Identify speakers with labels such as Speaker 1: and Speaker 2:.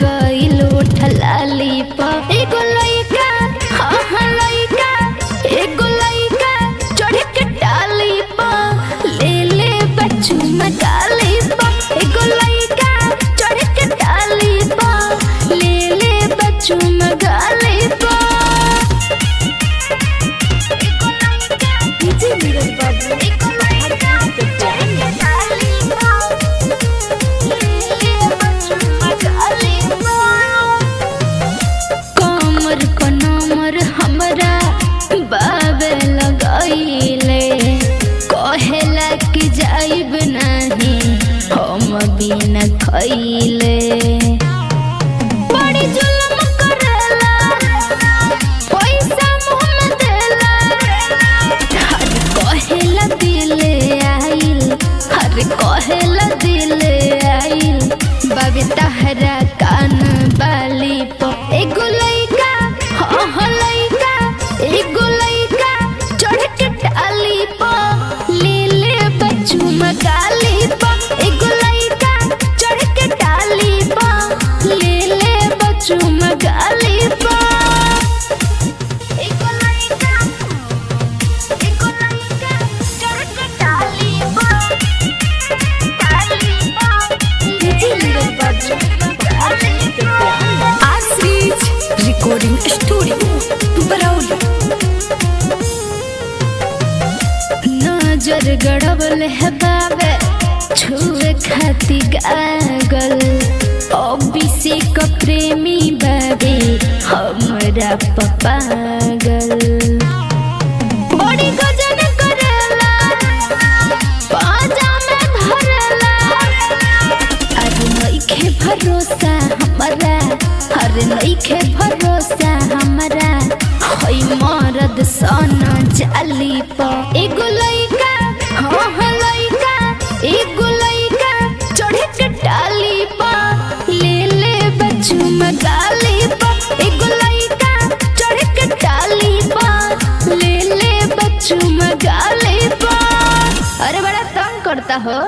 Speaker 1: गइल उठलाली प एगो लइका हाँ लइका एगो लइका चढ़ के डाली प ले ले बच्चू मगाली प एगो लइका चढ़ के डाली प ले ले बच्चू मगाली प डीजे नीरज बाबू एगो लइका चढ़ के डाली कमर पनमर हमरा बाबे लगाइले कहेला कि जाइब नहीं हम बिना खइले बड़ी जुल्म करेला पैसा मुंह में देला हर कहेला दिले आइल हर कहेला दिले आइल बाबे तहरा कान बाली प एगो लइका हाँ लइका एगो लइका चढ़ के डाली प ले ले बच्चू मगाली प एगो लइका चढ़ के डाली प ले ले बच्चू मगाली प एगो लइका चढ़ के डाली प आश्रीज रिकॉर्डिंग स्टूडियो बरौली नजर गड़बल है बाबे छुए खाती गागल अभिषेक प्रेमी बाबे हमरा पागल बड़ी गजन करेला पाजा में धरेला अरे नइखे भरोसा हमरा अरे नइखे भरोसा हमरा होई मरद सन जाली प एगो लइका हाँ लइका एगो लइका चढ़ के डाली प ले ले बच्चू मगाली प एगो लइका चढ़ के डाली प ले ले बच्चू मगाली प अरे बड़ा तंग करता हो।